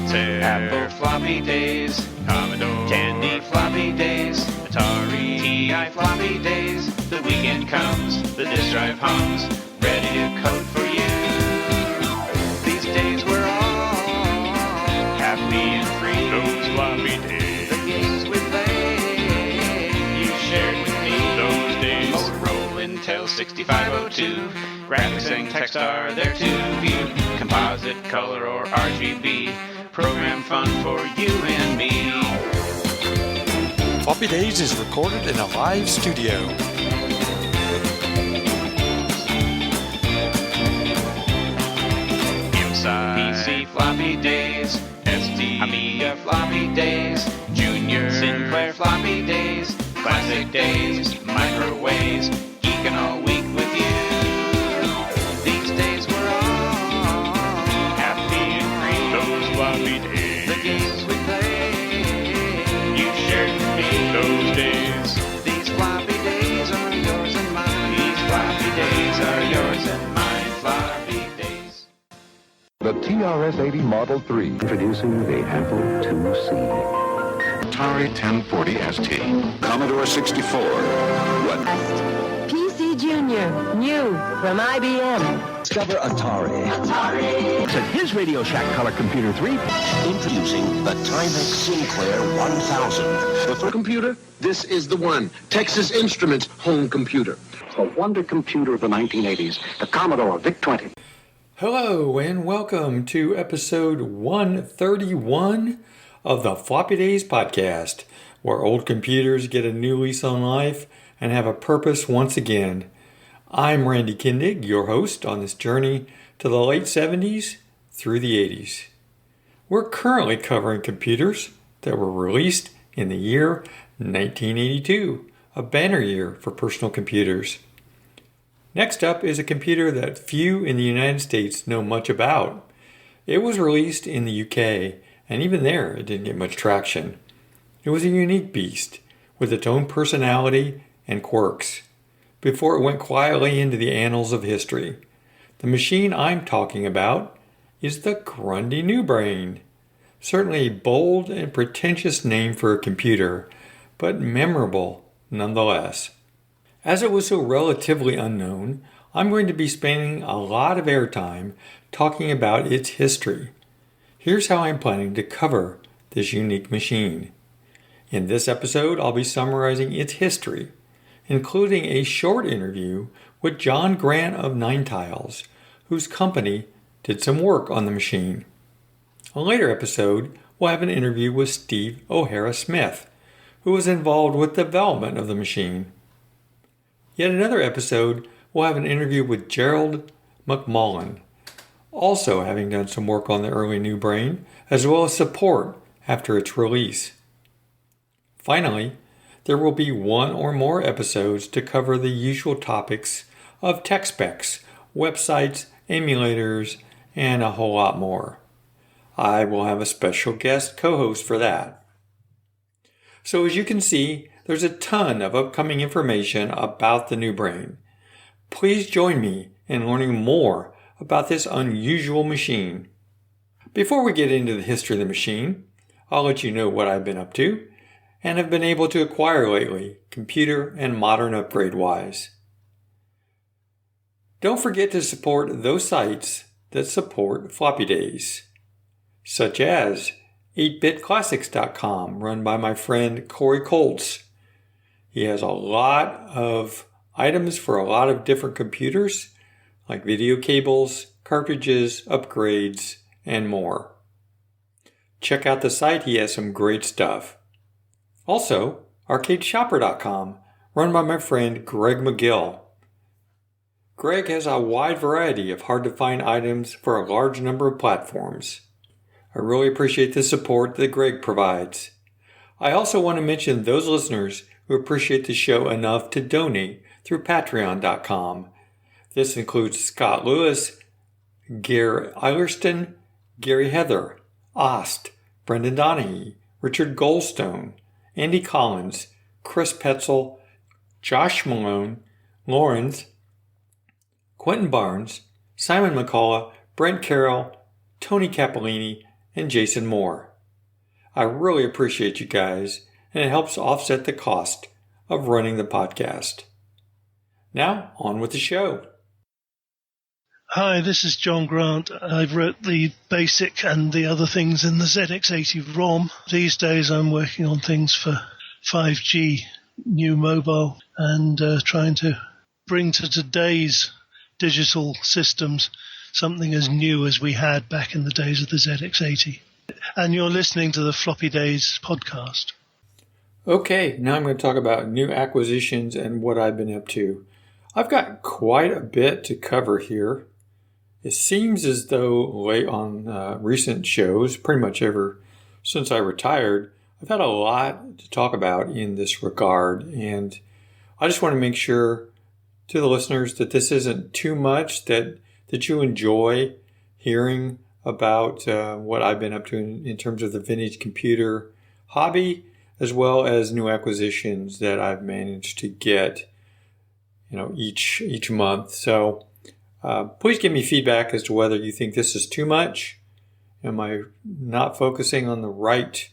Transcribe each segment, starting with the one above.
Solitaire, Apple Floppy Days, Commodore, Tandy Floppy Days, Atari, TI Floppy Days. The weekend comes, the disk drive hums, ready to code for you. These days we're all happy and free. Those floppy days, the games we played, you shared with me. Those days, Motorola, Intel 6502, graphics and text are there to view. Composite, color, or RGB, program fun for you and me. Floppy Days is recorded in a live studio. Inside PC Floppy Days, ST Amiga Floppy Days, Junior Sinclair Floppy Days, Classic Days, Microwaves, geeking all week with you. These days we're all happy and free. Those floppy days, the games we play, you shared with me. Those days, these floppy days are yours and mine. These floppy days are yours and mine. Floppy days. The TRS-80 Model 3. Introducing the Apple IIc. Atari 1040 ST. Commodore 64. PC Junior, new from IBM. Discover Atari. At his Radio Shack Color Computer 3, Introducing the Timex Sinclair 1000. For computer, this is the one. Texas Instruments home computer. a wonder computer of the 1980s, the Commodore VIC-20. Hello and welcome to episode 131 of the Floppy Days Podcast, where old computers get a new lease on life and have a purpose once again. I'm Randy Kindig, your host on this journey to the late 70s through the 80s. We're currently covering computers that were released in the year 1982, a banner year for personal computers. Next up is a computer that few in the United States know much about. It was released in the UK, and even there it didn't get much traction. It was a unique beast, with its own personality and quirks, before it went quietly into the annals of history. The machine I'm talking about is the Grundy NewBrain. Certainly a bold and pretentious name for a computer, but memorable nonetheless. As it was so relatively unknown, I'm going to be spending a lot of airtime talking about its history. Here's how I'm planning to cover this unique machine. In this episode, I'll be summarizing its history, including a short interview with John Grant of Nine Tiles, whose company did some work on the machine. A later episode, we'll have an interview with Steve O'Hara Smith, who was involved with the development of the machine. Yet another episode, we'll have an interview with Gerald McMullen, also having done some work on the early NewBrain, as well as support after its release. Finally, there will be one or more episodes to cover the usual topics of tech specs, websites, emulators, and a whole lot more. I will have a special guest co-host for that. So as you can see, there's a ton of upcoming information about the NewBrain. Please join me in learning more about this unusual machine. Before we get into the history of the machine, I'll let you know what I've been up to and have been able to acquire lately, computer and modern upgrade-wise. Don't forget to support those sites that support Floppy Days, such as 8bitclassics.com, run by my friend Corey Colts. He has a lot of items for a lot of different computers, like video cables, cartridges, upgrades, and more. Check out the site, he has some great stuff. Also, arcadeshopper.com, run by my friend Greg McGill. Greg has a wide variety of hard-to-find items for a large number of platforms. I really appreciate the support that Greg provides. I also want to mention those listeners who appreciate the show enough to donate through patreon.com. This includes Scott Lewis, Gare Eilerston, Gary Heather, Ost, Brendan Donahue, Richard Goldstone, Andy Collins, Chris Petzel, Josh Malone, Lawrence, Quentin Barnes, Simon McCullough, Brent Carroll, Tony Capolini, and Jason Moore. I really appreciate you guys, and it helps offset the cost of running the podcast. Now, on with the show. Hi, this is John Grant. I wrote the BASIC and the other things in the ZX80 ROM. These days I'm working on things for 5G, new mobile, and trying to bring to today's digital systems something as new as we had back in the days of the ZX80. And you're listening to the Floppy Days Podcast. Okay, now I'm going to talk about new acquisitions and what I've been up to. I've got quite a bit to cover here. It seems as though late on recent shows, pretty much ever since I retired, I've had a lot to talk about in this regard. And I just want to make sure to the listeners that this isn't too much, that you enjoy hearing about what I've been up to in terms of the vintage computer hobby, as well as new acquisitions that I've managed to get, each month. So please give me feedback as to whether you think this is too much. Am I not focusing on the right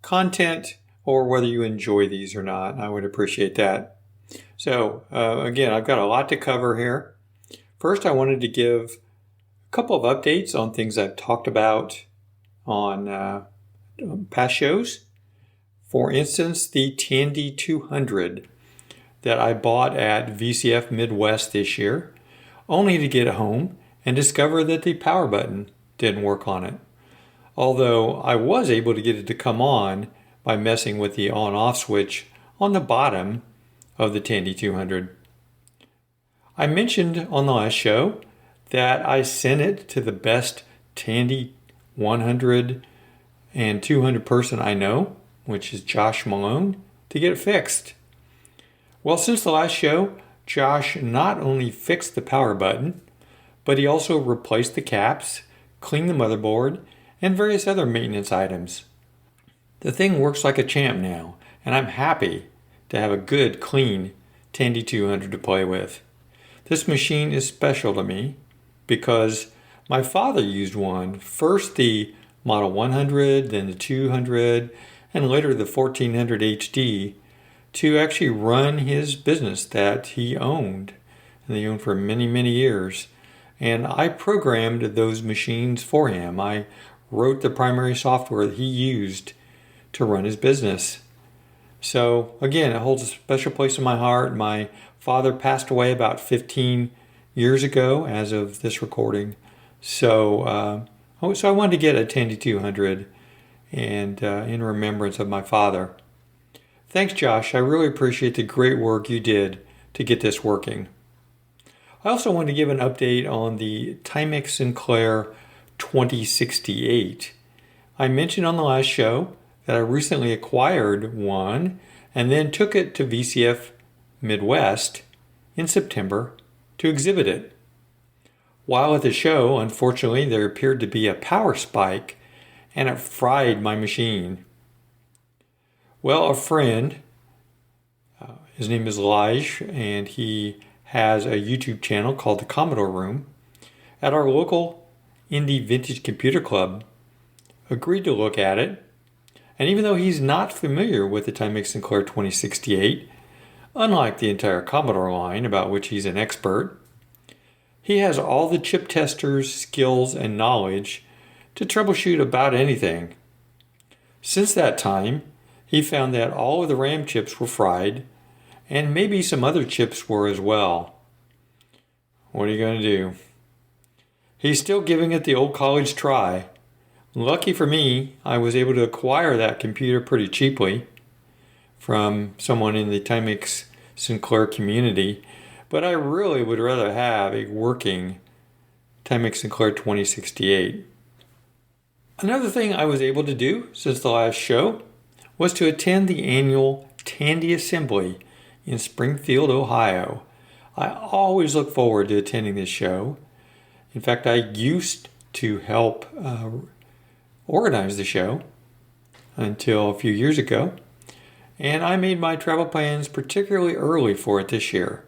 content, or whether you enjoy these or not? I would appreciate that. So again, I've got a lot to cover here. First, I wanted to give a couple of updates on things I've talked about on past shows. For instance, the Tandy 200 that I bought at VCF Midwest this year, only to get home and discover that the power button didn't work on it. Although I was able to get it to come on by messing with the on-off switch on the bottom of the Tandy 200. I mentioned on the last show that I sent it to the best Tandy 100 and 200 person I know, which is Josh Malone, to get it fixed. Well, since the last show, Josh not only fixed the power button, but he also replaced the caps, cleaned the motherboard, and various other maintenance items. The thing works like a champ now, and I'm happy to have a good, clean Tandy 200 to play with. This machine is special to me because my father used one, first the Model 100, then the 200, and later the 1400 HD, to actually run his business that he owned, and he owned for many, many years. And I programmed those machines for him. I wrote the primary software that he used to run his business. So again, it holds a special place in my heart. My father passed away about 15 years ago as of this recording. So I wanted to get a Tandy 200 and in remembrance of my father. Thanks, Josh. I really appreciate the great work you did to get this working. I also wanted to give an update on the Timex Sinclair 2068. I mentioned on the last show that I recently acquired one and then took it to VCF Midwest in September to exhibit it. While at the show, unfortunately, there appeared to be a power spike and it fried my machine. Well, a friend, his name is Lige, and he has a YouTube channel called The Commodore Room, at our local Indie Vintage Computer Club, agreed to look at it. And even though he's not familiar with the Timex Sinclair 2068, unlike the entire Commodore line about which he's an expert, he has all the chip tester's skills and knowledge to troubleshoot about anything. Since that time, he found that all of the RAM chips were fried, and maybe some other chips were as well. What are you going to do? He's still giving it the old college try. Lucky for me, I was able to acquire that computer pretty cheaply from someone in the Timex Sinclair community, but I really would rather have a working Timex Sinclair 2068. Another thing I was able to do since the last show was to attend the annual Tandy Assembly in Springfield, Ohio. I always look forward to attending this show. In fact, I used to help organize the show until a few years ago, and I made my travel plans particularly early for it this year.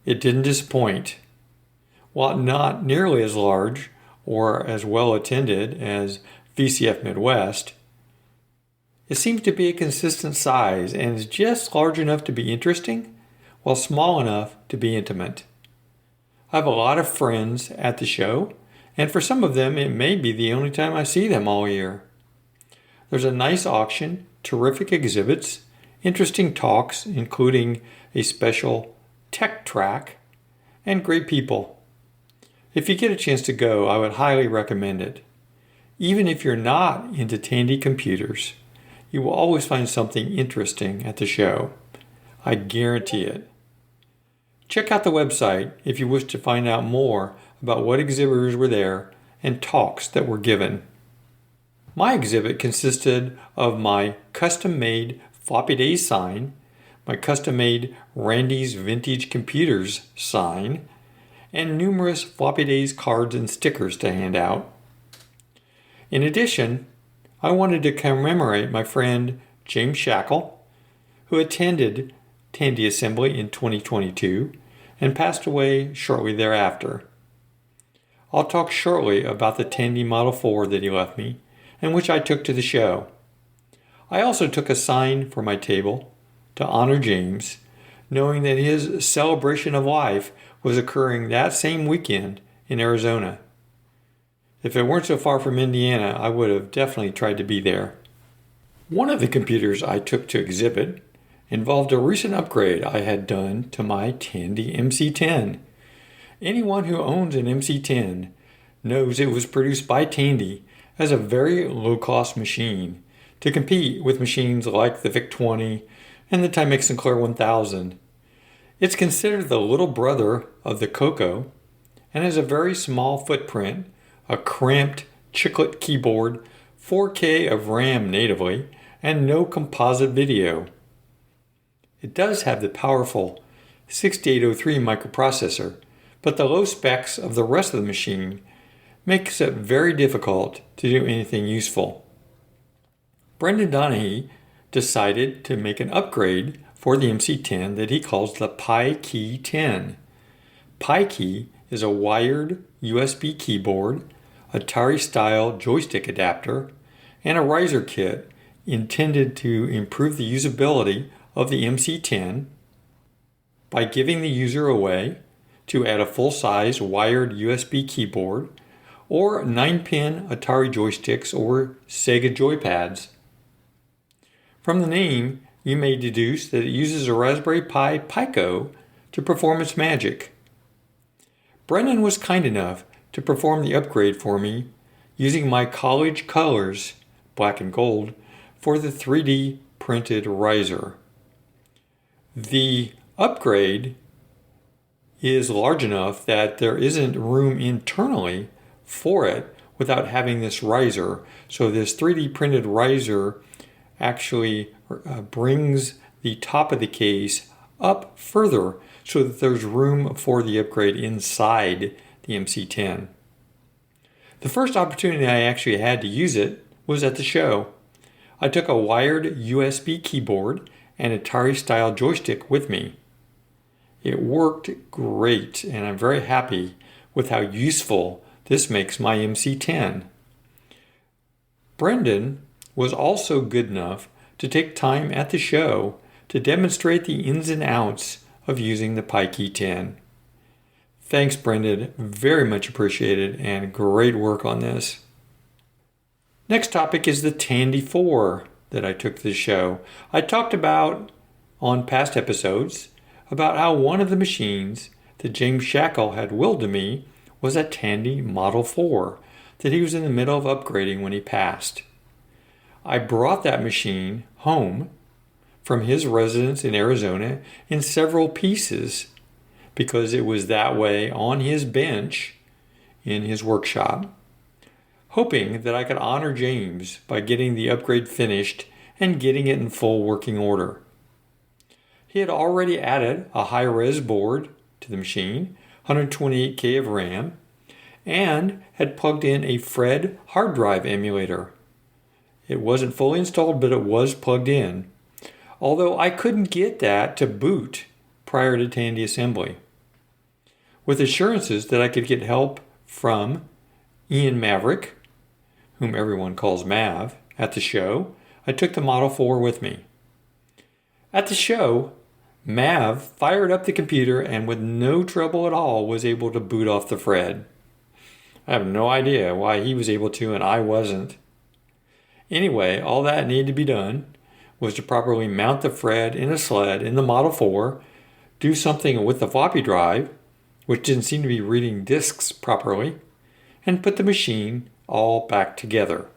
It didn't disappoint. While not nearly as large or as well attended as VCF Midwest. It seems to be a consistent size and is just large enough to be interesting, while small enough to be intimate. I have a lot of friends at the show, and for some of them it may be the only time I see them all year. There's a nice auction, terrific exhibits, interesting talks, including a special tech track, and great people. If you get a chance to go, I would highly recommend it. Even if you're not into Tandy computers, you will always find something interesting at the show. I guarantee it. Check out the website if you wish to find out more about what exhibitors were there and talks that were given. My exhibit consisted of my custom-made Floppy Days sign, my custom-made Randy's Vintage Computers sign, and numerous Floppy Days cards and stickers to hand out. In addition, I wanted to commemorate my friend James Shackle, who attended Tandy Assembly in 2022 and passed away shortly thereafter. I'll talk shortly about the Tandy Model 4 that he left me, and which I took to the show. I also took a sign for my table to honor James, knowing that his celebration of life was occurring that same weekend in Arizona. If it weren't so far from Indiana, I would have definitely tried to be there. One of the computers I took to exhibit involved a recent upgrade I had done to my Tandy MC10. Anyone who owns an MC10 knows it was produced by Tandy as a very low-cost machine to compete with machines like the VIC-20 and the Timex Sinclair 1000. It's considered the little brother of the Coco and has a very small footprint, a cramped chiclet keyboard, 4K of RAM natively, and no composite video. It does have the powerful 6803 microprocessor, but the low specs of the rest of the machine makes it very difficult to do anything useful. Brendan Donahue decided to make an upgrade for the MC10 that he calls the Pi Key 10. Pi Key is a wired USB keyboard, Atari-style joystick adapter, and a riser kit intended to improve the usability of the MC10 by giving the user a way to add a full-size wired USB keyboard or 9-pin Atari joysticks or Sega joypads. From the name, you may deduce that it uses a Raspberry Pi Pico to perform its magic. Brendan was kind enough to perform the upgrade for me using my college colors, black and gold, for the 3D printed riser. The upgrade is large enough that there isn't room internally for it without having this riser. So this 3D printed riser actually brings the top of the case up further so that there's room for the upgrade inside the MC10. The first opportunity I actually had to use it was at the show. I took a wired USB keyboard and Atari-style joystick with me. It worked great, and I'm very happy with how useful this makes my MC10. Brendan was also good enough to take time at the show to demonstrate the ins and outs of using the Pi Key 10. Thanks, Brendan. Very much appreciated, and great work on this. Next topic is the Tandy 4 that I took to the show. I talked about on past episodes about how one of the machines that James Shackle had willed to me was a Tandy Model 4 that he was in the middle of upgrading when he passed. I brought that machine home from his residence in Arizona in several pieces because it was that way on his bench in his workshop, hoping that I could honor James by getting the upgrade finished and getting it in full working order. He had already added a high-res board to the machine, 128K of RAM, and had plugged in a Fred hard drive emulator. It wasn't fully installed, but it was plugged in, although I couldn't get that to boot prior to Tandy Assembly. With assurances that I could get help from Ian Maverick, whom everyone calls Mav, at the show, I took the Model 4 with me. At the show, Mav fired up the computer and with no trouble at all was able to boot off the Fred. I have no idea why he was able to and I wasn't. Anyway, all that needed to be done was to properly mount the Fred in a sled in the Model 4, do something with the floppy drive, which didn't seem to be reading disks properly, and put the machine all back together.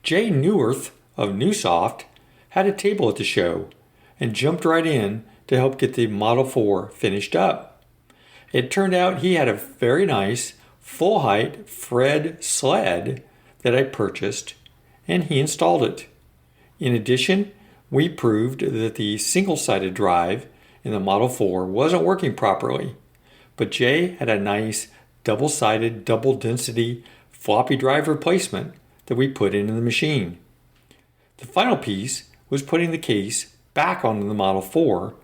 Jay Neuwirth of Newsoft had a table at the show and jumped right in to help get the Model 4 finished up. It turned out he had a very nice full-height Fred sled that I purchased, and he installed it. In addition, we proved that the single-sided drive in the Model 4 wasn't working properly, but Jay had a nice double-sided, double-density floppy drive replacement that we put into the machine. The final piece was putting the case back onto the Model 4,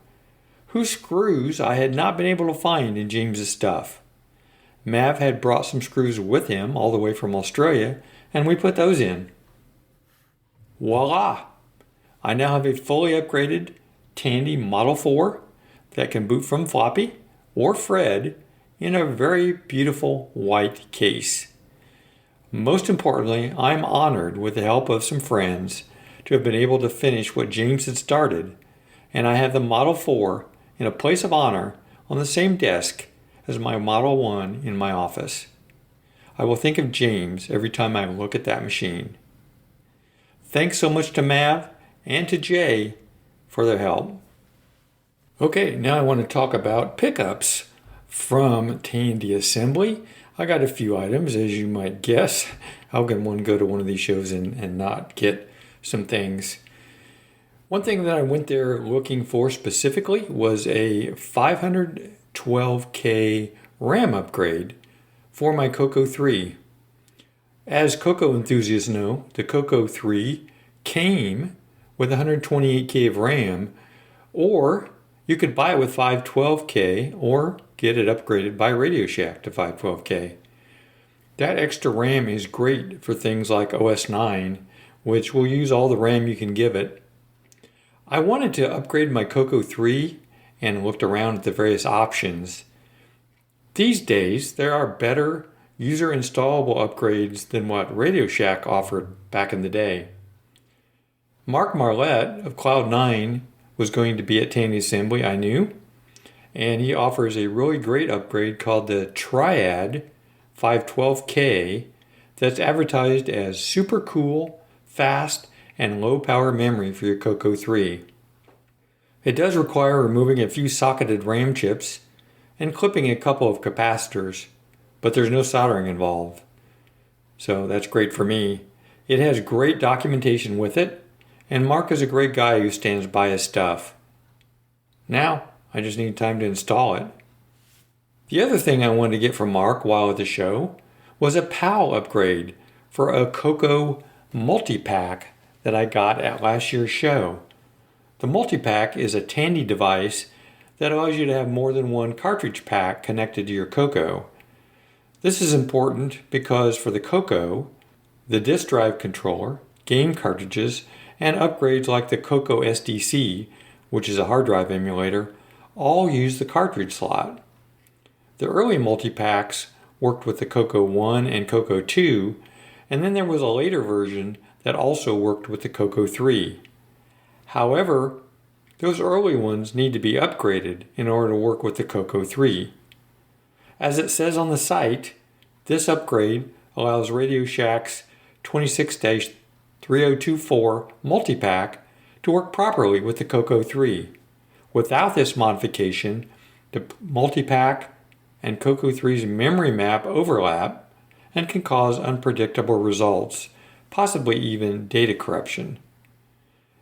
whose screws I had not been able to find in James's stuff. Mav had brought some screws with him all the way from Australia, and we put those in. Voila! I now have a fully upgraded Tandy Model 4 that can boot from floppy or Fred in a very beautiful white case. Most importantly, I'm honored with the help of some friends to have been able to finish what James had started, and I have the Model 4 in a place of honor on the same desk as my Model 1 in my office. I will think of James every time I look at that machine. Thanks so much to Mav and to Jay for their help. Okay, now I want to talk about pickups from Tandy Assembly. I got a few items, as you might guess. How can one go to one of these shows and not get some things? One thing that I went there looking for specifically was a 512K RAM upgrade for my Coco 3. As Coco enthusiasts know, the Coco 3 came with 128K of RAM, or you could buy it with 512K or get it upgraded by Radio Shack to 512K. That extra RAM is great for things like OS 9, which will use all the RAM you can give it. I wanted to upgrade my Coco 3 and looked around at the various options. These days, there are better user installable upgrades than what Radio Shack offered back in the day. Mark Marlette of Cloud9 was going to be at Tandy Assembly, I knew, and he offers a really great upgrade called the Triad 512K that's advertised as super cool, fast, and low power memory for your Coco 3. It does require removing a few socketed RAM chips and clipping a couple of capacitors, but there's no soldering involved. So that's great for me. It has great documentation with it, and Mark is a great guy who stands by his stuff. Now, I just need time to install it. The other thing I wanted to get from Mark while at the show was a PAL upgrade for a Coco multi-pack that I got at last year's show. The multi-pack is a Tandy device that allows you to have more than one cartridge pack connected to your Coco. This is important because for the Coco, the disk drive controller, game cartridges, and upgrades like the Coco SDC, which is a hard drive emulator, all use the cartridge slot. The early multi-packs worked with the Coco 1 and Coco 2, and then there was a later version that also worked with the Coco 3. However, those early ones need to be upgraded in order to work with the Coco 3. As it says on the site, this upgrade allows Radio Shack's 26-3024 multi-pack to work properly with the Coco 3. Without this modification, the multi-pack and Coco 3's memory map overlap and can cause unpredictable results, possibly even data corruption.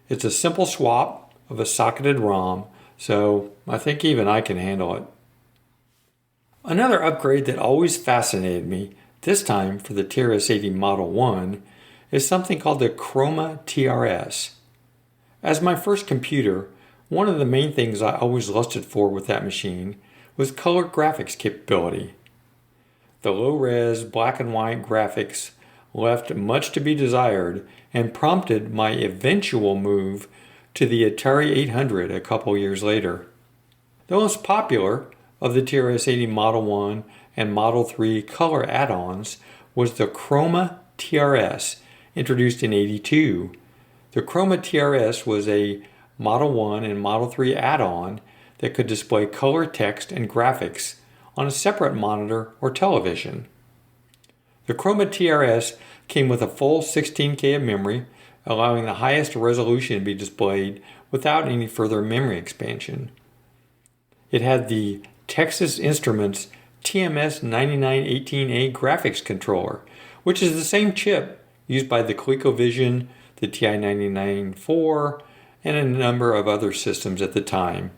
It's a simple swap of a socketed ROM, so I think even I can handle it. Another upgrade that always fascinated me, this time for the TRS-80 Model 1, is something called the Chroma TRS. As my first computer, one of the main things I always lusted for with that machine was color graphics capability. The low-res black and white graphics left much to be desired and prompted my eventual move to the Atari 800 a couple years later. The most popular of the TRS-80 Model 1 and Model 3 color add-ons was the Chroma TRS, introduced in '82. The Chroma TRS was a Model 1 and Model 3 add-on that could display color text and graphics on a separate monitor or television. The Chroma TRS came with a full 16K of memory, allowing the highest resolution to be displayed without any further memory expansion. It had the Texas Instruments TMS 9918A graphics controller, which is the same chip used by the ColecoVision, the TI-99-4, and a number of other systems at the time.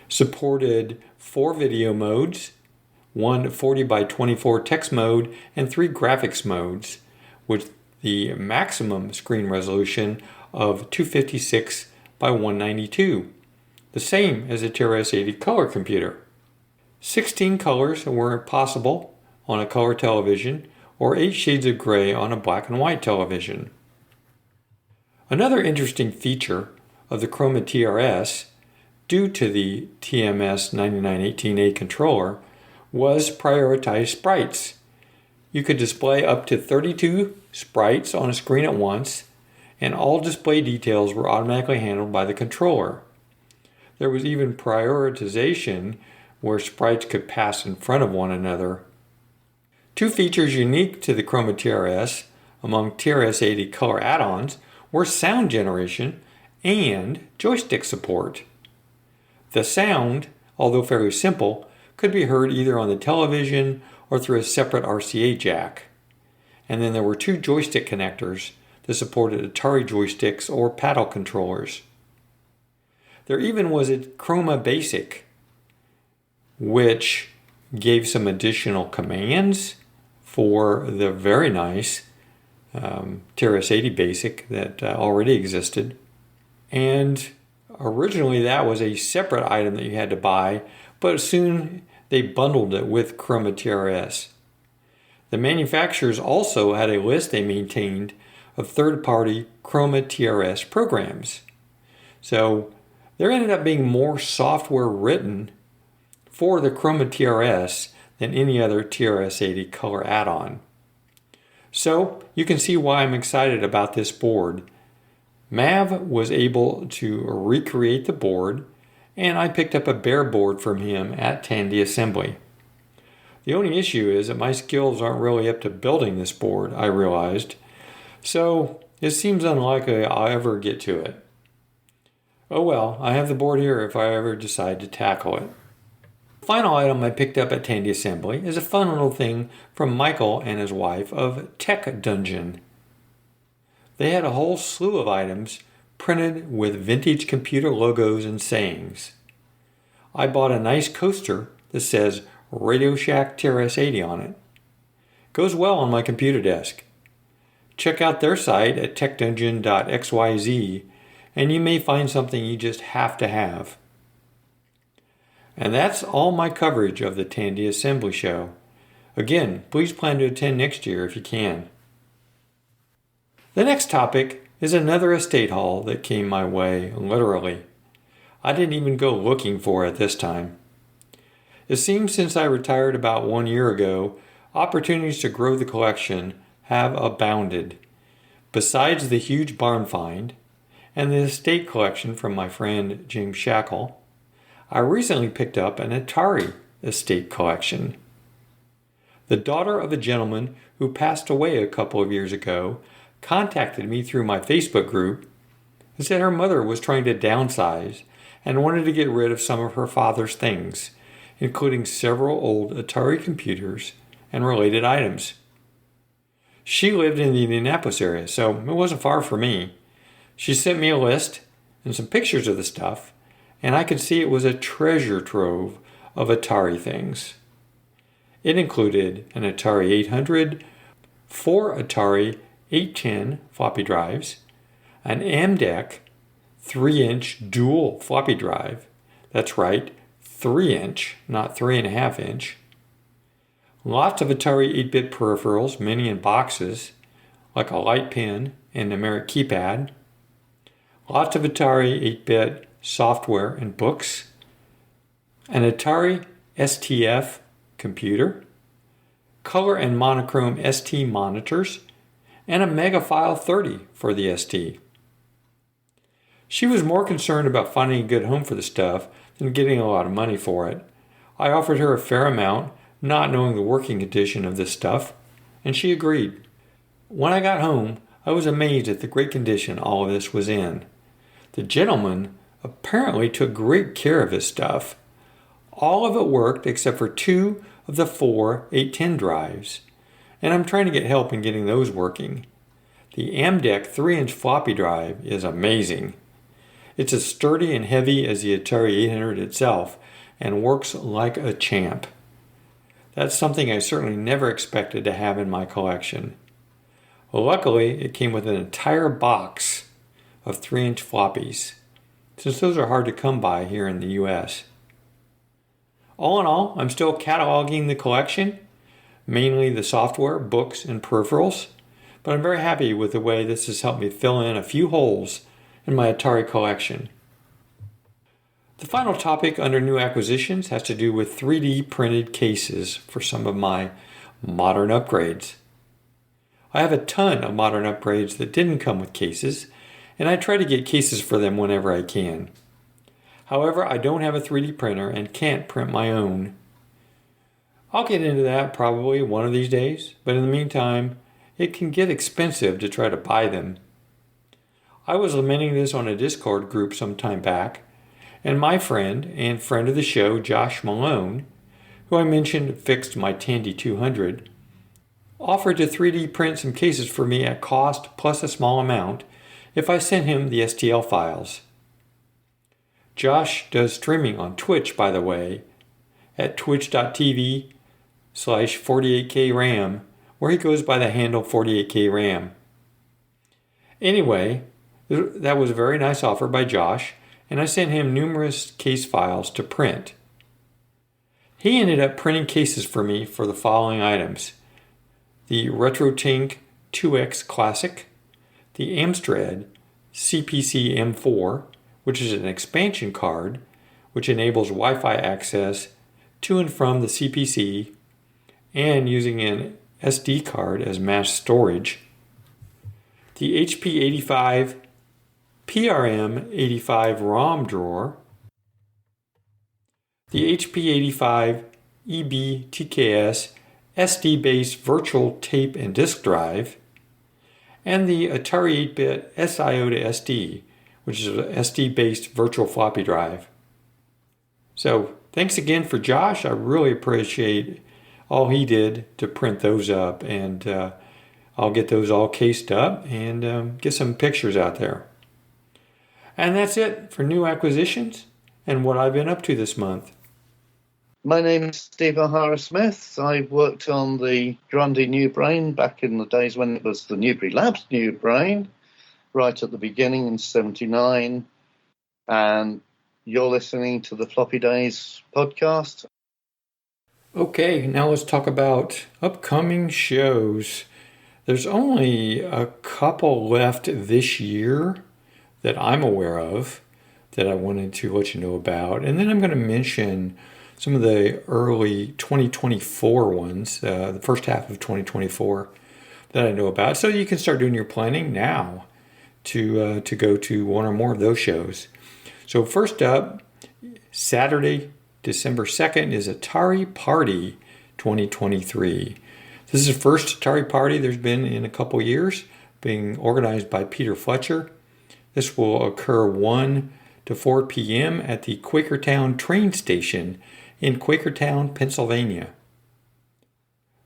Supported 4 video modes, one 40 by 24 text mode, and 3 graphics modes, with the maximum screen resolution of 256 by 192, the same as a TRS-80 color computer. 16 colors were possible on a color television, or 8 shades of gray on a black and white television. Another interesting feature of the Chroma TRS, due to the TMS 9918A controller, was prioritized sprites. You could display up to 32 sprites on a screen at once, and all display details were automatically handled by the controller. There was even prioritization where sprites could pass in front of one another. 2 features unique to the Chroma TRS among TRS-80 color add-ons were sound generation and joystick support. The sound, although fairly simple, could be heard either on the television or through a separate RCA jack. And then there were 2 joystick connectors that supported Atari joysticks or paddle controllers. There even was a Chroma Basic, which gave some additional commands for the very nice TRS-80 Basic that already existed. And originally that was a separate item that you had to buy, but soon they bundled it with Chroma TRS. The manufacturers also had a list they maintained of third-party Chroma TRS programs. So there ended up being more software written for the Chroma TRS than any other TRS-80 color add-on. So you can see why I'm excited about this board. Mav was able to recreate the board, and I picked up a bare board from him at Tandy Assembly. The only issue is that my skills aren't really up to building this board, I realized, so it seems unlikely I'll ever get to it. Oh well, I have the board here if I ever decide to tackle it. The final item I picked up at Tandy Assembly is a fun little thing from Michael and his wife of Tech Dungeon. They had a whole slew of items printed with vintage computer logos and sayings. I bought a nice coaster that says Radio Shack TRS-80 on it. Goes well on my computer desk. Check out their site at techdungeon.xyz and you may find something you just have to have. And that's all my coverage of the Tandy Assembly Show. Again, please plan to attend next year if you can. The next topic is another estate haul that came my way, literally. I didn't even go looking for it this time. It seems since I retired about 1 year ago, opportunities to grow the collection have abounded. Besides the huge barn find and the estate collection from my friend James Shackle, I recently picked up an Atari estate collection. The daughter of a gentleman who passed away a couple of years ago contacted me through my Facebook group and said her mother was trying to downsize and wanted to get rid of some of her father's things, including several old Atari computers and related items. She lived in the Indianapolis area, so it wasn't far for me. She sent me a list and some pictures of the stuff, and I could see it was a treasure trove of Atari things. It included an Atari 800, 4 Atari 810 floppy drives, an AMDEC 3-inch dual floppy drive, that's right, 3-inch, not 3.5-inch, lots of Atari 8-bit peripherals, many in boxes, like a light pen and numeric keypad, lots of Atari 8-bit software and books, an Atari STF computer, color and monochrome ST monitors, and a Megafile 30 for the ST. She was more concerned about finding a good home for the stuff than getting a lot of money for it. I offered her a fair amount, not knowing the working condition of this stuff, and she agreed. When I got home, I was amazed at the great condition all of this was in. The gentleman apparently took great care of his stuff. All of it worked except for 2 of the 4 810 drives, and I'm trying to get help in getting those working. The Amdek 3-inch floppy drive is amazing. It's as sturdy and heavy as the Atari 800 itself and works like a champ. That's something I certainly never expected to have in my collection. Luckily, it came with an entire box of 3-inch floppies, since those are hard to come by here in the US. All in all, I'm still cataloging the collection, mainly the software, books, and peripherals, but I'm very happy with the way this has helped me fill in a few holes in my Atari collection. The final topic under new acquisitions has to do with 3D printed cases for some of my modern upgrades. I have a ton of modern upgrades that didn't come with cases, and I try to get cases for them whenever I can. However, I don't have a 3D printer and can't print my own. I'll get into that probably one of these days, but in the meantime, it can get expensive to try to buy them. I was lamenting this on a Discord group some time back, and my friend and friend of the show, Josh Malone, who I mentioned fixed my Tandy 200, offered to 3D print some cases for me at cost plus a small amount if I sent him the STL files. Josh does streaming on Twitch, by the way, at twitch.tv/48kram, where he goes by the handle 48kram. Anyway, that was a very nice offer by Josh, and I sent him numerous case files to print. He ended up printing cases for me for the following items: the RetroTink 2X Classic, the Amstrad CPC M4, which is an expansion card which enables Wi-Fi access to and from the CPC and using an SD card as mass storage, the HP 85 PRM 85 ROM drawer, the HP 85 EB-TKS SD-based virtual tape and disk drive, and the Atari 8-bit SIO to SD, which is an SD-based virtual floppy drive. So thanks again for Josh. I really appreciate all he did to print those up, and I'll get those all cased up and get some pictures out there. And that's it for new acquisitions and what I've been up to this month. My name is Steve O'Hara Smith. I worked on the Grundy NewBrain back in the days when it was the Newbury Labs NewBrain, right at the beginning in '79. And you're listening to the Floppy Days Podcast. Okay, now let's talk about upcoming shows. There's only a couple left this year that I'm aware of that I wanted to let you know about. And then I'm going to mention some of the early 2024 ones, the first half of 2024 that I know about. So you can start doing your planning now to go to one or more of those shows. So first up, Saturday, December 2nd is Atari Party 2023. This is the first Atari Party there's been in a couple years, being organized by Peter Fletcher. This will occur 1 to 4 p.m. at the Quakertown train station in Quakertown, Pennsylvania.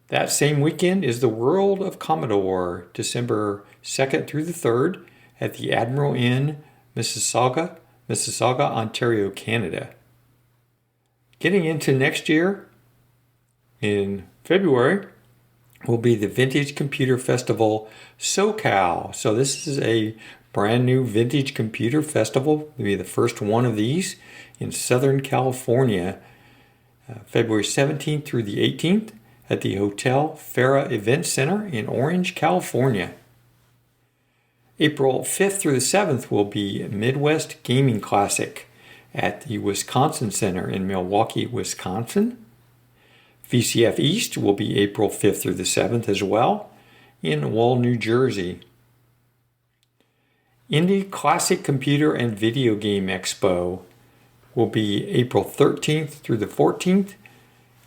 That same weekend is the World of Commodore, December 2nd through the 3rd at the Admiral Inn, Mississauga, Ontario, Canada. Getting into next year, in February, will be the Vintage Computer Festival SoCal. So this is a brand new Vintage Computer Festival. It'll be the first one of these in Southern California, February 17th through the 18th at the Hotel Farah Event Center in Orange, California. April 5th through the 7th will be Midwest Gaming Classic at the Wisconsin Center in Milwaukee, Wisconsin. VCF East will be April 5th through the 7th as well in Wall, New Jersey. Indie Classic Computer and Video Game Expo will be April 13th through the 14th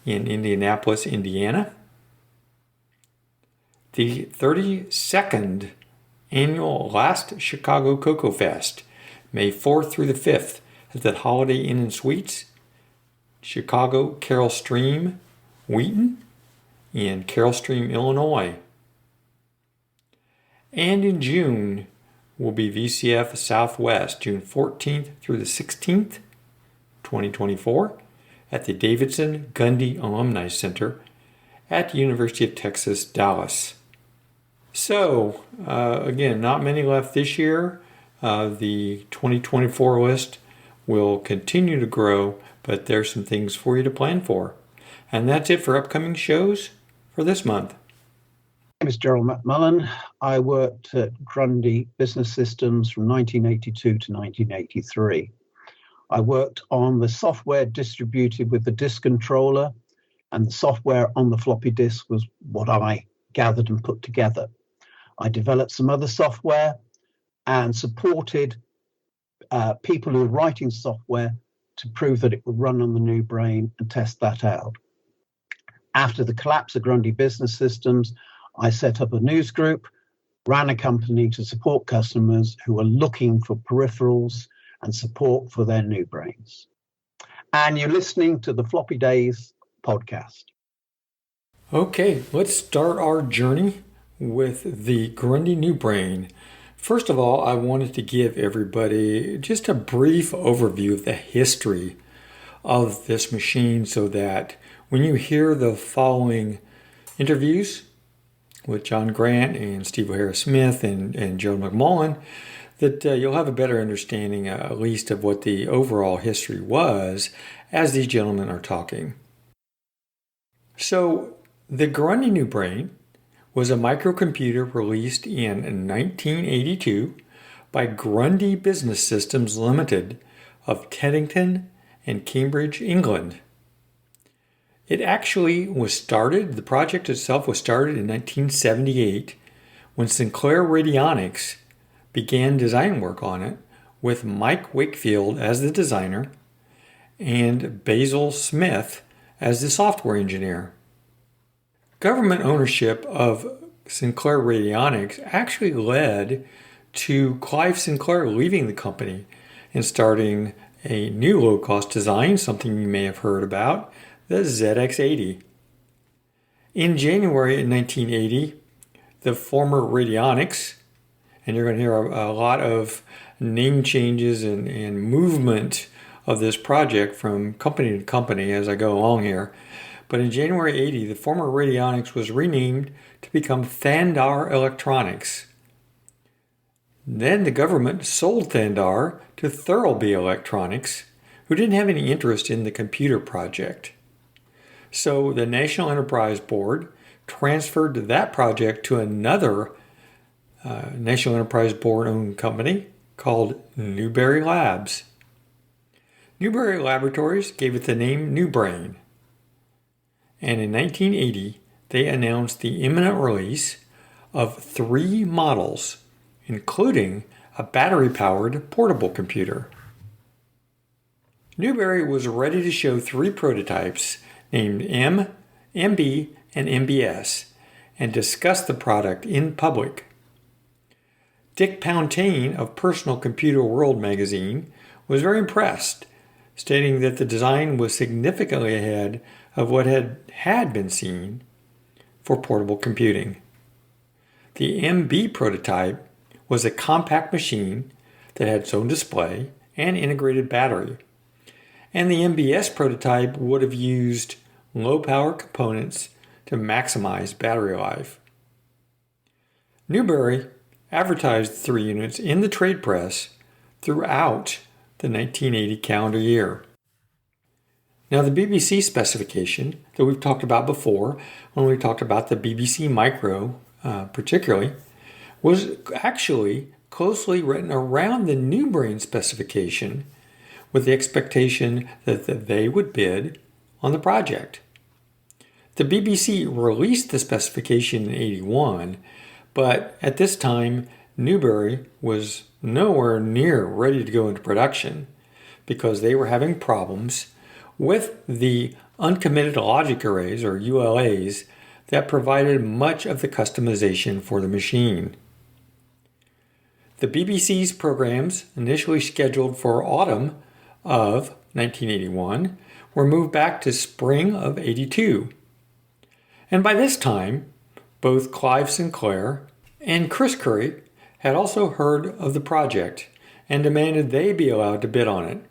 in Indianapolis, Indiana. The 32nd Annual Last Chicago Cocoa Fest, May 4th through the 5th at the Holiday Inn and Suites, Chicago Carol Stream, Wheaton, in Carol Stream, Illinois. And in June will be VCF Southwest, June 14th through the 16th, 2024, at the Davidson Grundy Alumni Center at the University of Texas, Dallas. So, again, not many left this year. The 2024 list will continue to grow, but there's some things for you to plan for. And that's it for upcoming shows for this month. My name is Gerald McMullen. I worked at Grundy Business Systems from 1982 to 1983. I worked on the software distributed with the disk controller, and the software on the floppy disk was what I gathered and put together. I developed some other software and supported people who were writing software to prove that it would run on the NewBrain and test that out. After the collapse of Grundy Business Systems, I set up a news group, ran a company to support customers who are looking for peripherals and support for their NewBrains. And you're listening to the Floppy Days Podcast. Okay, let's start our journey with the Grundy NewBrain. First of all, I wanted to give everybody just a brief overview of the history of this machine so that when you hear the following interviews with John Grant and Steve O'Hara-Smith and Joe McMullen, that you'll have a better understanding at least of what the overall history was as these gentlemen are talking. So the Grundy NewBrain was a microcomputer released in 1982 by Grundy Business Systems Limited of Teddington and Cambridge, England. It actually was started, the project itself was started in 1978 when Sinclair Radionics began design work on it with Mike Wakefield as the designer and Basil Smith as the software engineer. Government ownership of Sinclair Radionics actually led to Clive Sinclair leaving the company and starting a new low-cost design, something you may have heard about, the ZX80. In January 1980, the former Radionics, and you're going to hear a lot of name changes and movement of this project from company to company as I go along here. But in January 80, the former Radionics was renamed to become Thandar Electronics. Then the government sold Thandar to Thurlby Electronics, who didn't have any interest in the computer project. So the National Enterprise Board transferred that project to another National Enterprise Board-owned company called Newberry Labs. Newberry Laboratories gave it the name NewBrain. And in 1980, they announced the imminent release of 3 models, including a battery-powered portable computer. Newberry was ready to show 3 prototypes named M, MB, and MBS and discuss the product in public. Dick Pountane of Personal Computer World magazine was very impressed, stating that the design was significantly ahead of what had been seen for portable computing. The MB prototype was a compact machine that had its own display and integrated battery, and the MBS prototype would have used low-power components to maximize battery life. Newberry advertised 3 units in the trade press throughout the 1980 calendar year. Now, the BBC specification that we've talked about before, when we talked about the BBC Micro particularly, was actually closely written around the NewBrain specification with the expectation that they would bid on the project. The BBC released the specification in 1981, but at this time, NewBrain was nowhere near ready to go into production because they were having problems with the uncommitted logic arrays, or ULAs, that provided much of the customization for the machine. The BBC's programs, initially scheduled for autumn of 1981, were moved back to spring of 82. And by this time, both Clive Sinclair and Chris Curry had also heard of the project and demanded they be allowed to bid on it.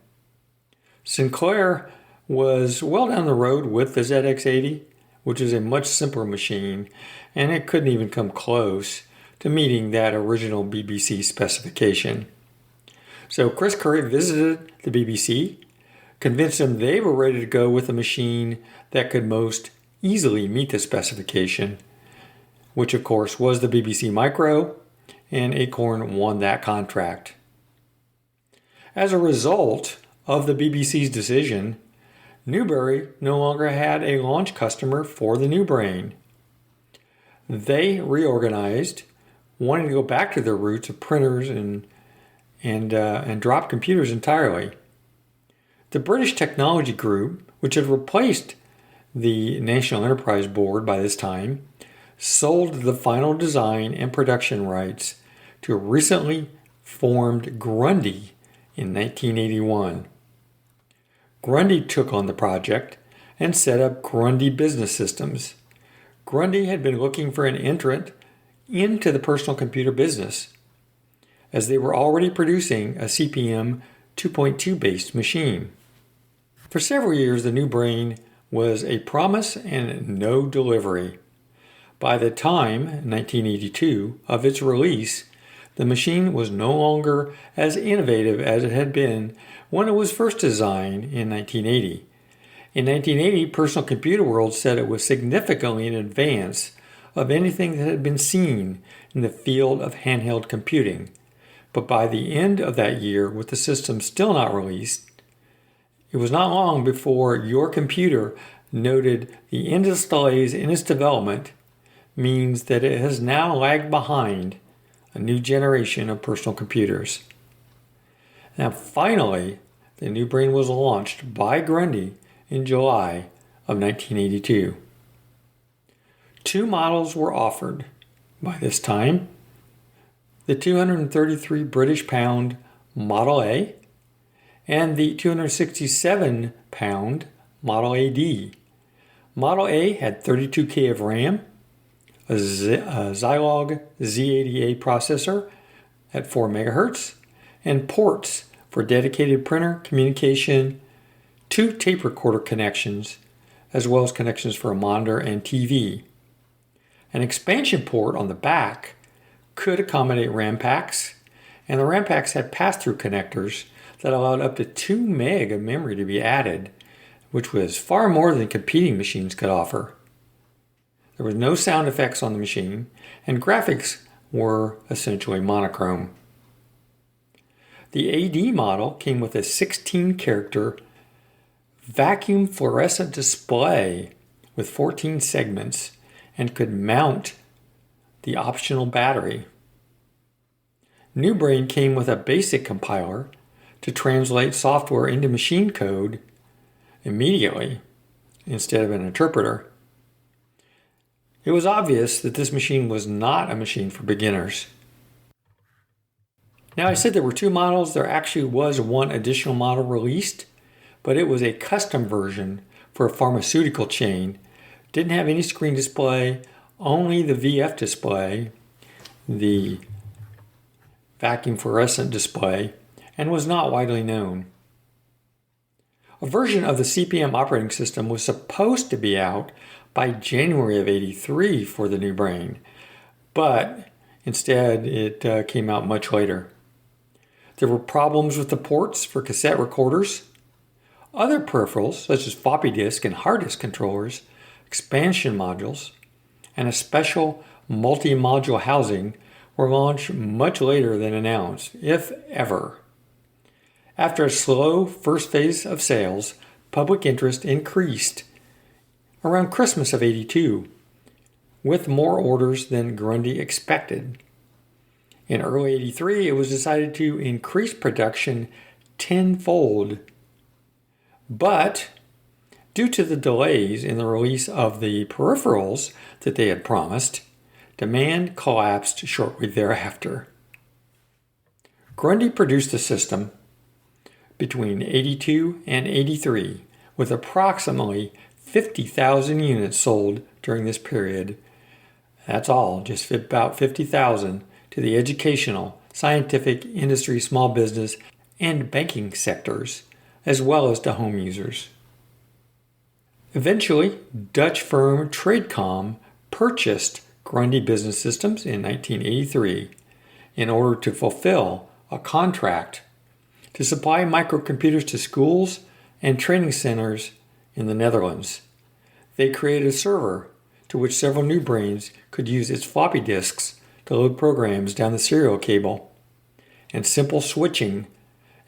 Sinclair was well down the road with the ZX80, which is a much simpler machine, and it couldn't even come close to meeting that original BBC specification. So Chris Curry visited the BBC, convinced them they were ready to go with a machine that could most easily meet the specification, which of course was the BBC Micro, and Acorn won that contract. As a result of the BBC's decision, NewBrain no longer had a launch customer for the NewBrain. They reorganized, wanting to go back to their roots of printers and drop computers entirely. The British Technology Group, which had replaced the National Enterprise Board by this time, sold the final design and production rights to recently formed Grundy in 1981. Grundy took on the project and set up Grundy Business Systems. Grundy had been looking for an entrant into the personal computer business, as they were already producing a CP/M 2.2 based machine. For several years, the NewBrain was a promise and no delivery. By the time, 1982, of its release, the machine was no longer as innovative as it had been when it was first designed in 1980. In 1980, Personal Computer World said it was significantly in advance of anything that had been seen in the field of handheld computing. But by the end of that year, with the system still not released, it was not long before Your Computer noted the endless delays in its development means that it has now lagged behind a new generation of personal computers. Now finally, the NewBrain was launched by Grundy in July of 1982. Two models were offered by this time: the 233 British pound Model A and the 267 pound Model AD. Model A had 32K of RAM, a Zilog Z80A processor at 4 MHz, and ports for dedicated printer communication, 2 tape recorder connections, as well as connections for a monitor and TV. An expansion port on the back could accommodate RAM packs, and the RAM packs had pass-through connectors that allowed up to 2 meg of memory to be added, which was far more than competing machines could offer. There was no sound effects on the machine, and graphics were essentially monochrome. The AD model came with a 16-character vacuum fluorescent display with 14 segments and could mount the optional battery. NewBrain came with a basic compiler to translate software into machine code immediately instead of an interpreter. It was obvious that this machine was not a machine for beginners. Now, I said there were two models. There actually was one additional model released, but it was a custom version for a pharmaceutical chain. Didn't have any screen display, only the VF display, the vacuum fluorescent display, and was not widely known. A version of the CP/M operating system was supposed to be out by January of '83 for the NewBrain, but instead it came out much later. There were problems with the ports for cassette recorders. Other peripherals, such as floppy disk and hard disk controllers, expansion modules, and a special multi-module housing were launched much later than announced, if ever. After a slow first phase of sales, public interest increased around Christmas of '82, with more orders than Grundy expected. In early '83, it was decided to increase production tenfold. But due to the delays in the release of the peripherals that they had promised, demand collapsed shortly thereafter. Grundy produced the system between '82 and '83, with approximately 50,000 units sold during this period. That's all, just about 50,000 to the educational, scientific, industry, small business, and banking sectors, as well as to home users. Eventually, Dutch firm Tradecom purchased Grundy Business Systems in 1983 in order to fulfill a contract to supply microcomputers to schools and training centers in the Netherlands. They created a server to which several NewBrains could use its floppy disks to load programs down the serial cable, and simple switching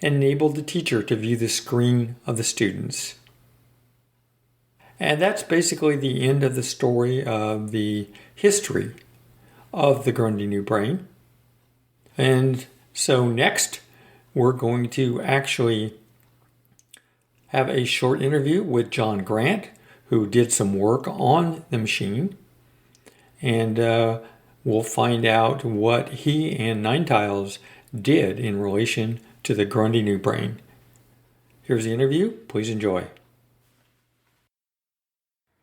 enabled the teacher to view the screen of the students. And that's basically the end of the story of the history of the Grundy NewBrain. And so next, we're going to actually have a short interview with John Grant, who did some work on the machine. And we'll find out what he and Nine Tiles did in relation to the Grundy NewBrain. Here's the interview. Please enjoy.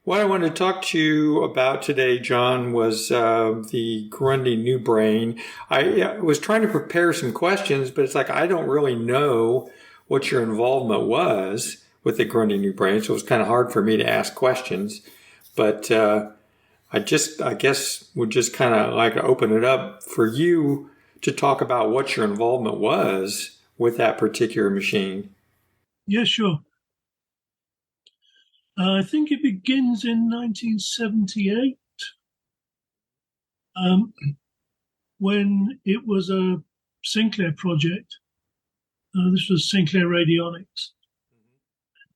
What I wanted to talk to you about today, John, was the Grundy NewBrain. I was trying to prepare some questions, but it's like I don't really know what your involvement was with the Grundy NewBrain, so it was kind of hard for me to ask questions. But I guess would just kind of like to open it up for you to talk about what your involvement was with that particular machine. Yeah, sure. I think it begins in 1978, when it was a Sinclair project. This was Sinclair Radionics.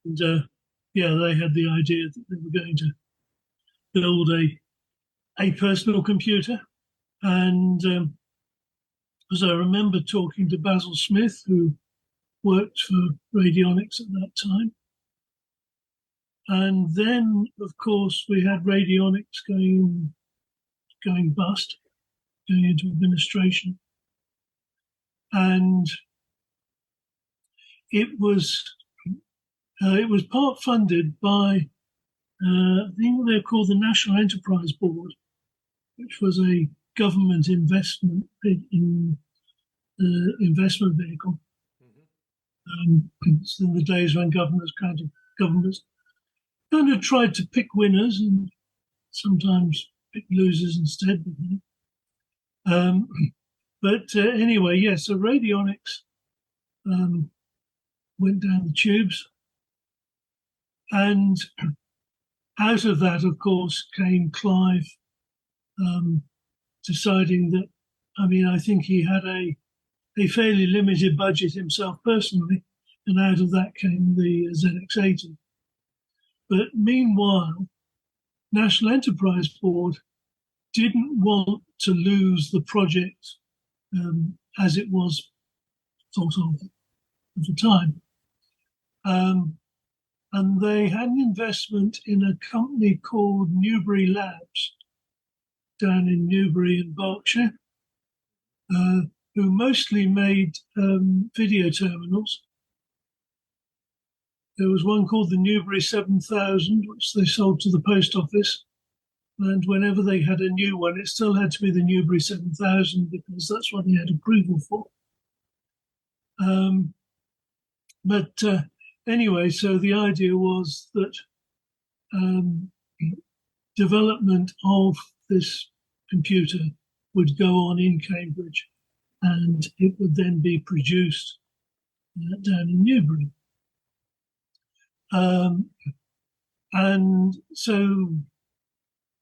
And they had the idea that they were going to build a personal computer. And as I remember talking to Basil Smith, who worked for Radionics at that time. And then, of course, we had Radionics going bust, going into administration. And it was part funded by I think they're called the National Enterprise Board, which was a government investment vehicle. It's in the days when governments kind of tried to pick winners and sometimes pick losers instead. Anyway, yeah, so Radionics went down the tubes. And out of that, of course, came Clive deciding that, I think he had a fairly limited budget himself personally, and out of that came the ZX80. But meanwhile, National Enterprise Board didn't want to lose the project as it was thought of at the time. And they had an investment in a company called Newbury Labs down in Newbury in Berkshire, who mostly made video terminals. There was one called the Newbury 7000, which they sold to the post office. And whenever they had a new one, it still had to be the Newbury 7000 because that's what they had approval for. Anyway, so the idea was that development of this computer would go on in Cambridge and it would then be produced down in Newbury. And so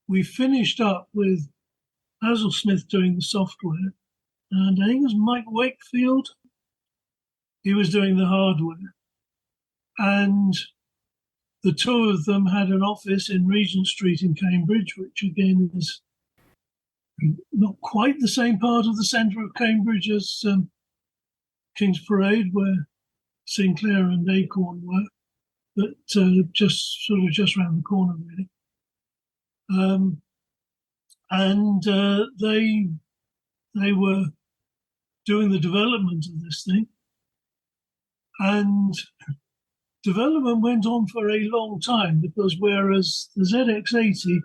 we finished up with Basil Smith doing the software and I think it was Mike Wakefield. He was doing the hardware. And the two of them had an office in Regent Street in Cambridge, which again is not quite the same part of the centre of Cambridge as King's Parade, where Sinclair and Acorn were, but just around the corner, really. They were doing the development of this thing, and development went on for a long time, because whereas the ZX80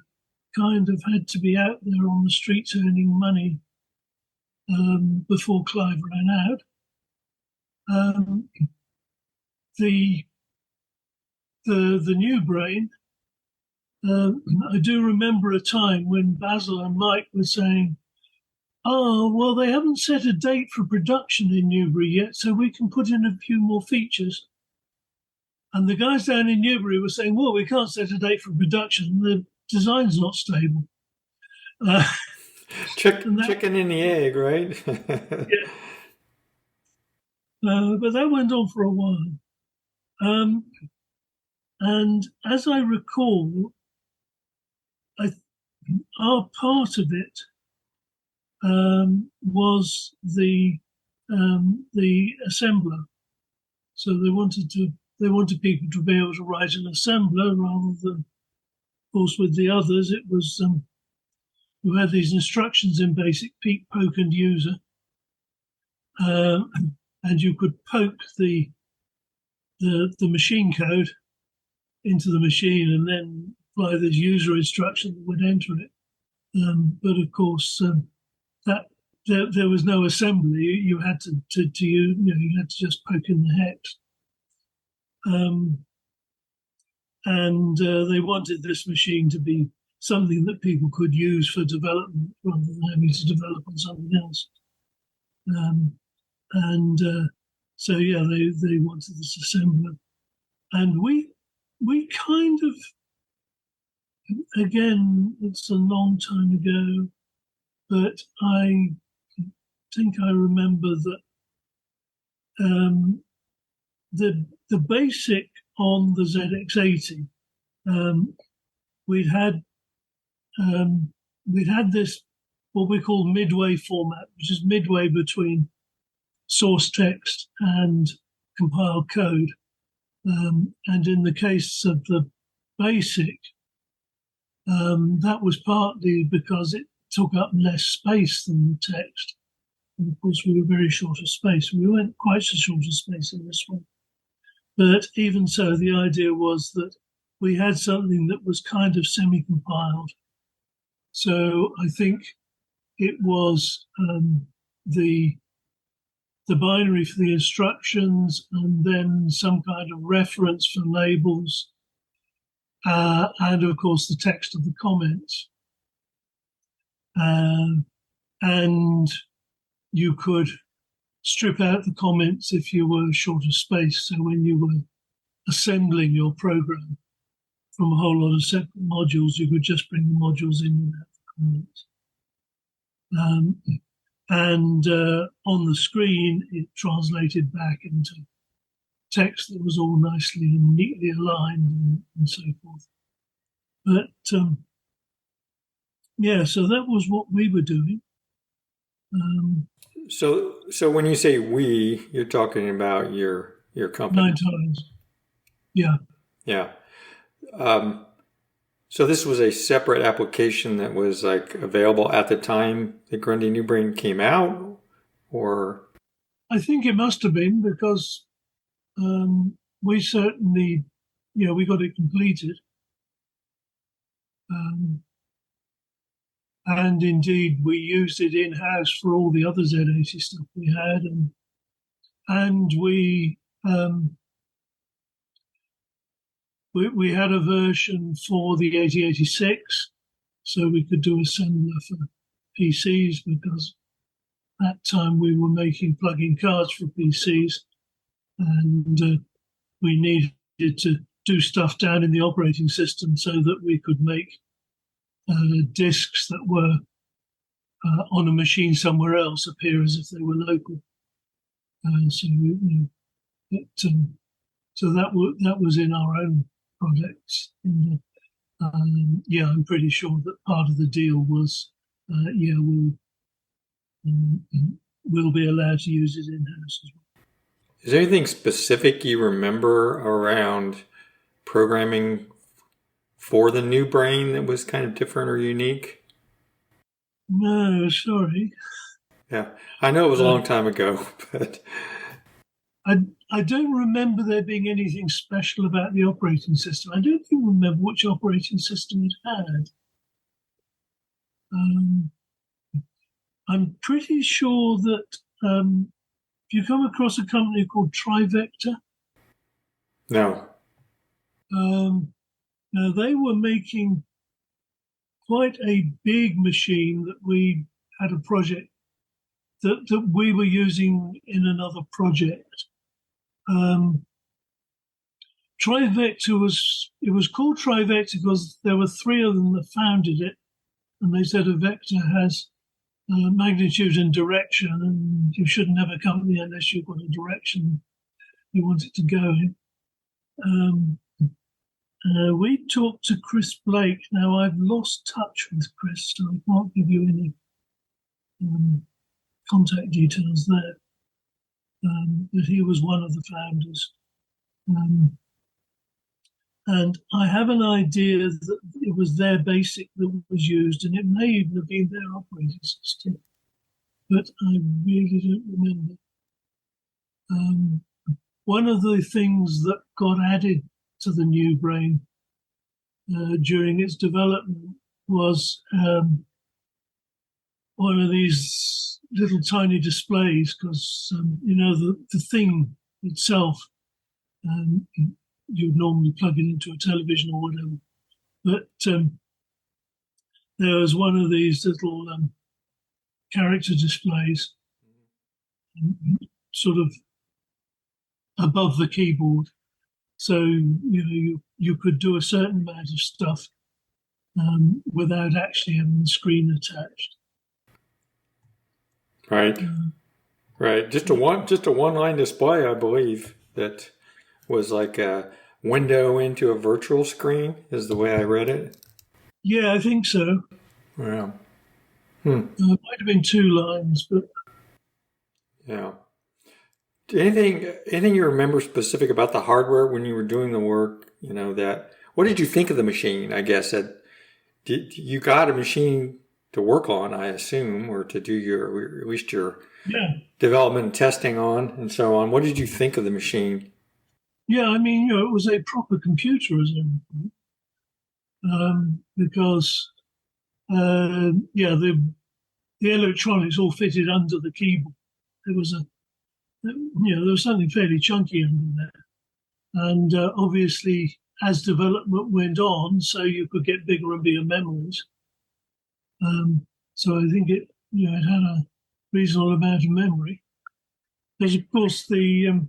kind of had to be out there on the streets earning money before Clive ran out, the NewBrain, I do remember a time when Basil and Mike were saying, "Oh, well, they haven't set a date for production in Newbury yet, so we can put in a few more features." And the guys down in Newbury were saying, "Well, we can't set a date for production. The design's not stable." Chicken and the egg, right? Yeah. But that went on for a while. And as I recall, our part of it was the assembler. So they wanted people to be able to write an assembler rather than, of course, with the others. It was you had these instructions in BASIC: peek, poke, and user, and you could poke the machine code into the machine and then apply this user instruction that would enter it. But of course, that there was no assembly. You had to you had to just poke in the hex. And they wanted this machine to be something that people could use for development rather than having to develop on something else. So they wanted this assembler, and we kind of, again, it's a long time ago, but I think I remember that the basic on the ZX80, we'd had this what we call midway format, which is midway between source text and compiled code. And in the case of the basic, that was partly because it took up less space than the text. And of course, we were very short of space. We weren't quite so short of space in this one. But even so, the idea was that we had something that was kind of semi-compiled. So I think it was the binary for the instructions, and then some kind of reference for labels, and of course the text of the comments. And you could strip out the comments if you were short of space. So when you were assembling your program from a whole lot of separate modules, you could just bring the modules in without the comments. And on the screen, it translated back into text that was all nicely and neatly aligned and so forth. But so that was what we were doing. So when you say we, you're talking about your company. 9 times. Yeah. Yeah. So this was a separate application that was like available at the time the Grundy NewBrain came out, or? I think it must have been, because we certainly, we got it completed. And indeed, we used it in-house for all the other Z80 stuff we had. And we had a version for the 8086, so we could do assembler for PCs, because at that time we were making plug-in cards for PCs, and we needed to do stuff down in the operating system so that we could make disks that were on a machine somewhere else appear as if they were local. So that was in our own projects. And, I'm pretty sure that part of the deal was, we'll be allowed to use it in-house as well. Is there anything specific you remember around programming for the NewBrain that was kind of different or unique? No, sorry. Yeah, I know it was a long time ago, but I don't remember there being anything special about the operating system. I don't even remember which operating system it had. I'm pretty sure that if you come across a company called Trivector. No. Now they were making quite a big machine that we had a project that we were using in another project. Trivector was called Trivector because there were three of them that founded it, and they said a vector has magnitude and direction, and you shouldn't have a company unless you've got a direction you want it to go in. We talked to Chris Blake. Now, I've lost touch with Chris, so I can't give you any contact details there. But he was one of the founders. And I have an idea that it was their BASIC that was used, and it may even have been their operating system, but I really don't remember. One of the things that got added to the NewBrain during its development was one of these little tiny displays, because the thing itself, you'd normally plug it into a television or whatever, but there was one of these little character displays sort of above the keyboard. So, you could do a certain amount of stuff without actually having the screen attached. Right. Right. Just a one-line display, I believe, that was like a window into a virtual screen, is the way I read it. Yeah, I think so. Yeah. It might have been 2 lines, but... Yeah. Anything you remember specific about the hardware when you were doing the work? What did you think of the machine? I guess you got a machine to work on, I assume, or to do at least your development and testing on, and so on. What did you think of the machine? Yeah, I mean, it was a proper computer, as because the electronics all fitted under the keyboard. There was something fairly chunky under there. And obviously, as development went on, so you could get bigger and bigger memories. So I think it had a reasonable amount of memory. There's of course the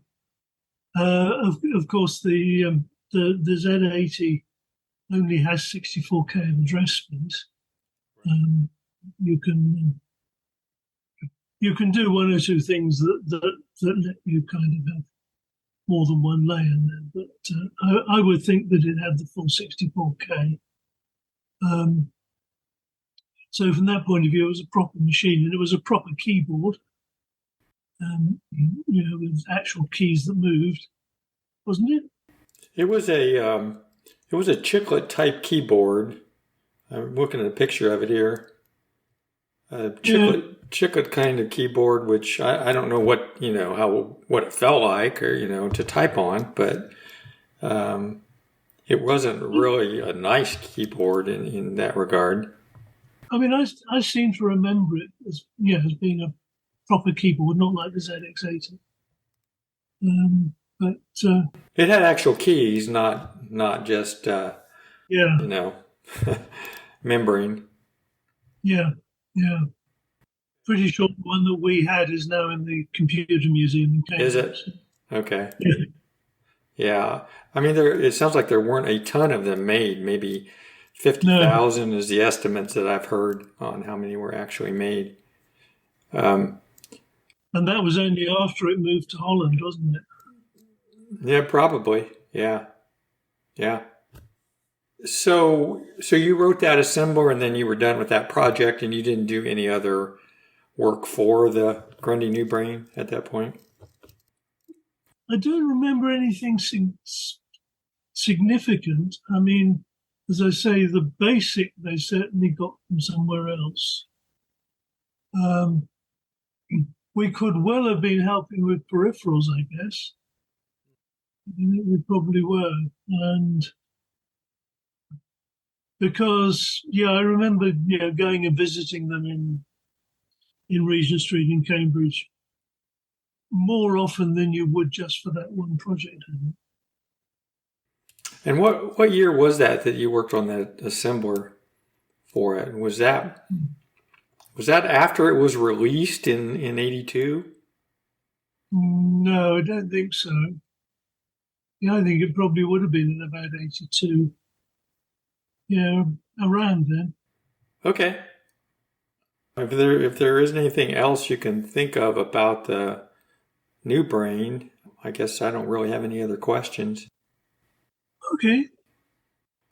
Z80 only has 64K of address space. You can do one or two things that let you kind of have more than one layer in there, but I would think that it had the full 64K. So from that point of view, it was a proper machine, and it was a proper keyboard, with actual keys that moved, wasn't it? It was a chiclet type keyboard. I'm looking at a picture of it here. Chiclet kind of keyboard, which I don't know what it felt like, or to type on, but it wasn't really a nice keyboard in that regard. I mean, I seem to remember it as being a proper keyboard, not like the ZX80. But it had actual keys, not just membrane. Yeah. Pretty sure the one that we had is now in the Computer Museum in Cambridge. Is it? Okay. Yeah. I mean, it sounds like there weren't a ton of them made. Maybe 50,000 is the estimates that I've heard on how many were actually made. And that was only after it moved to Holland, wasn't it? Yeah, probably. Yeah. So you wrote that assembler and then you were done with that project and you didn't do any other work for the Grundy NewBrain at that point? I don't remember anything significant. I mean, as I say, the basic they certainly got from somewhere else. We could well have been helping with peripherals, I guess. I think we probably were. And because, I remember, going and visiting them in Regent Street in Cambridge more often than you would just for that one project. And what year was that you worked on that assembler for it? Was that after it was released in 82? No, I don't think so. I think it probably would have been in about 82. Yeah, around then. Okay. If there isn't anything else you can think of about the NewBrain, I guess I don't really have any other questions. Okay.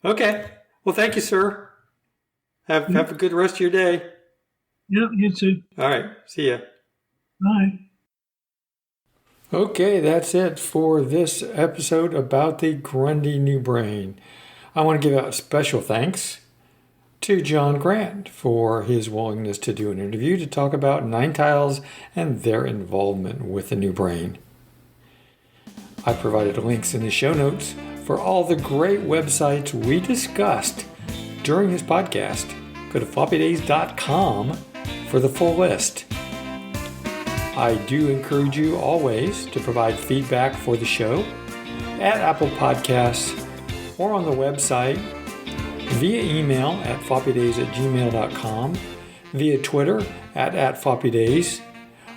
Well, thank you, sir. Have a good rest of your day. Yep, you too. All right. See ya. Bye. Okay, that's it for this episode about the Grundy NewBrain. I want to give out special thanks to John Grant for his willingness to do an interview to talk about Nine Tiles and their involvement with the NewBrain. I provided links in the show notes for all the great websites we discussed during this podcast. Go to floppydays.com for the full list. I do encourage you always to provide feedback for the show at Apple Podcasts or on the website, via email at floppydays@gmail.com, via Twitter at floppydays,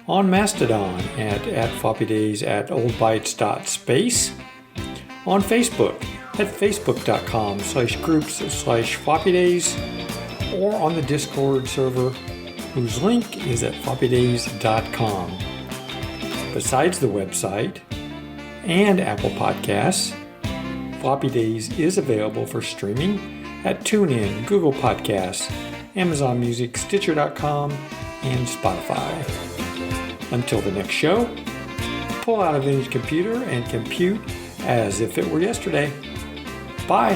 on Mastodon at floppydays@oldbytes.space, on Facebook at facebook.com/groups/floppydays, or on the Discord server, whose link is at floppydays.com. Besides the website and Apple Podcasts, Floppy Days is available for streaming at TuneIn, Google Podcasts, Amazon Music, Stitcher.com, and Spotify. Until the next show, pull out a vintage computer and compute as if it were yesterday. Bye.